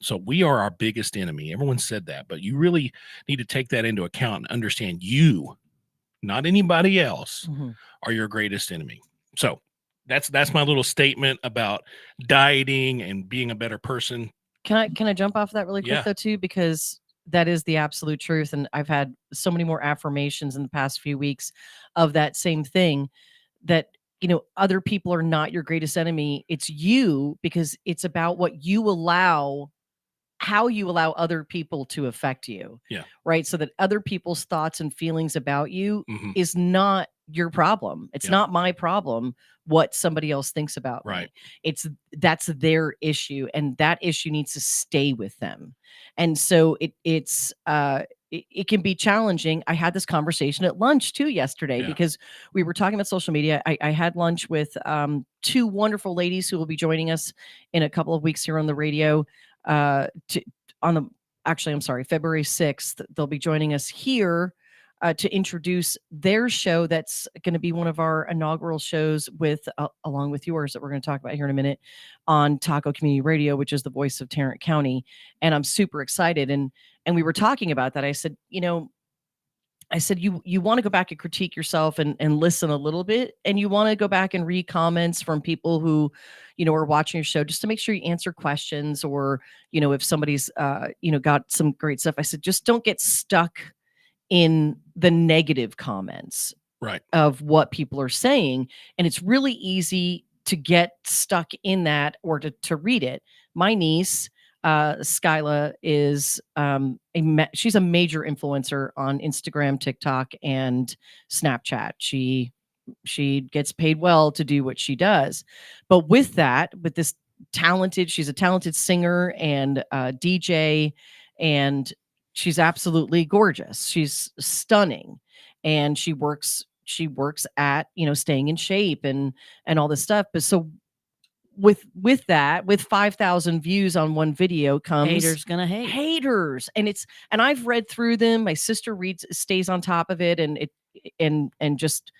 So we are our biggest enemy. Everyone said that, but you really need to take that into account and understand you, not anybody else, are your greatest enemy. So that's my little statement about dieting and being a better person. Can I jump off that really quick Yeah. though too, because that is the absolute truth, and I've had so many more affirmations in the past few weeks of that same thing, that other people are not your greatest enemy. It's you, because it's about what you allow, how you allow other people to affect you. Yeah. Right. So that other people's thoughts and feelings about you Mhm. is not your problem. It's Yeah. not my problem what somebody else thinks about me. Right. That's their issue, and that issue needs to stay with them. And so it can be challenging. I had this conversation at lunch too yesterday, Yeah. because we were talking about social media. I had lunch with two wonderful ladies who will be joining us in a couple of weeks here on the radio. I'm sorry, February 6th, they'll be joining us here to introduce their show. That's going to be one of our inaugural shows along with yours, that we're going to talk about here in a minute, on Taco Community Radio, which is the voice of Tarrant County. And I'm super excited. And we were talking about that. I said, you want to go back and critique yourself and listen a little bit, and you want to go back and read comments from people who, are watching your show, just to make sure you answer questions, or, if somebody's, got some great stuff. I said, just don't get stuck in the negative comments Right. of what people are saying. And it's really easy to get stuck in that, or to read it. My niece, Skyla, is she's a major influencer on Instagram, TikTok, and Snapchat. She gets paid well to do what she does. But with this she's a talented singer and DJ, and she's absolutely gorgeous. She's stunning, and she works at staying in shape and all this stuff. But so with that, with 5,000 views on one video comes Haters gonna hate. haters. And I've read through them. My sister stays on top of it, and just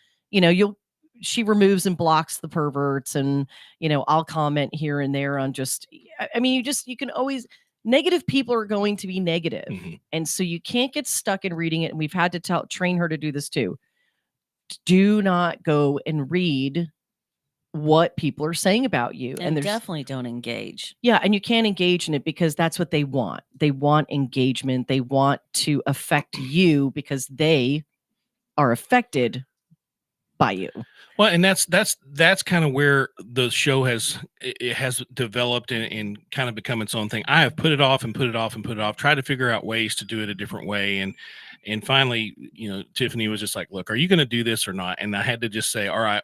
she removes and blocks the perverts, and I'll comment here and there on just, I mean, you can always, negative people are going to be negative. Mhm. And so you can't get stuck in reading it. And we've had to train her to do this too. Do not go and read what people are saying about you. And there's definitely don't engage. Yeah, and you can't engage in it, because that's what they want. They want engagement. They want to affect you, because they are affected by you. Well, and that's kind of where the show has developed and kind of become its own thing. I have put it off and put it off and put it off, tried to figure out ways to do it a different way. And finally, Tiffany was just like, look, are you going to do this or not? And I had to just say, all right,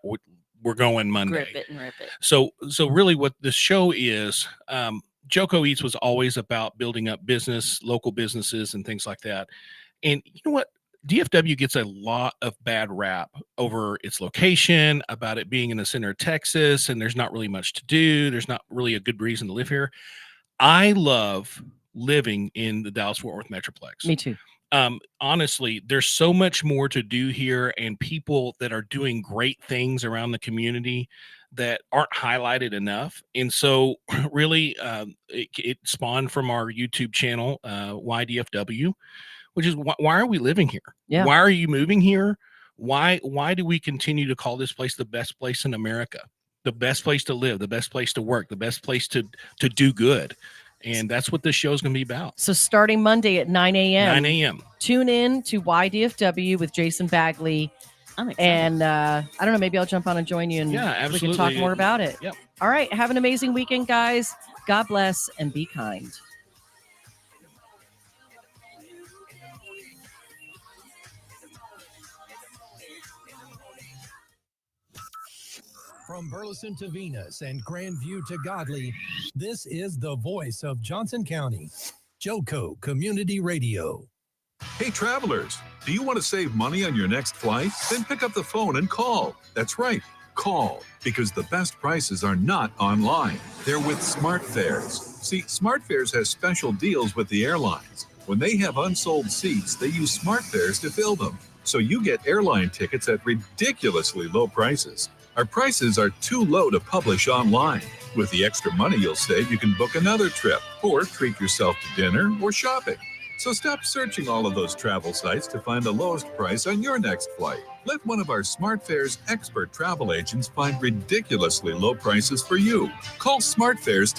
we're going Monday. Grip it and rip it. So really what the show is, JOCO Eats was always about building up local businesses and things like that. And you know what? DFW gets a lot of bad rap over its location, about it being in the center of Texas, and there's not really much to do. There's not really a good reason to live here. I love living in the Dallas-Fort Worth Metroplex. Me too. Honestly, there's so much more to do here, and people that are doing great things around the community that aren't highlighted enough. And so really, it spawned from our YouTube channel, YDFW, which is why are we living here? Yeah. Why are you moving here? Why do we continue to call this place the best place in America? The best place to live, the best place to work, the best place to do good. And that's what this show is going to be about. So starting Monday at 9 a.m. 9 a.m. Tune in to YDFW with Jason Bagley. I'm excited. And I don't know, maybe I'll jump on and join you and Yeah, we can absolutely. talk more about it. Yep. All right. Have an amazing weekend, guys. God bless and be kind. From Burleson to Venus and Grandview to Godley, this is the voice of Johnson County, JOCO Community Radio. Hey, travelers, do you want to save money on your next flight? Then pick up the phone and call. That's right, call, because the best prices are not online. They're with SmartFares. See, SmartFares has special deals with the airlines. When they have unsold seats, they use SmartFares to fill them. So you get airline tickets at ridiculously low prices. Our prices are too low to publish online. With the extra money you'll save, you can book another trip or treat yourself to dinner or shopping. So stop searching all of those travel sites to find the lowest price on your next flight. Let one of our SmartFares expert travel agents find ridiculously low prices for you. Call SmartFares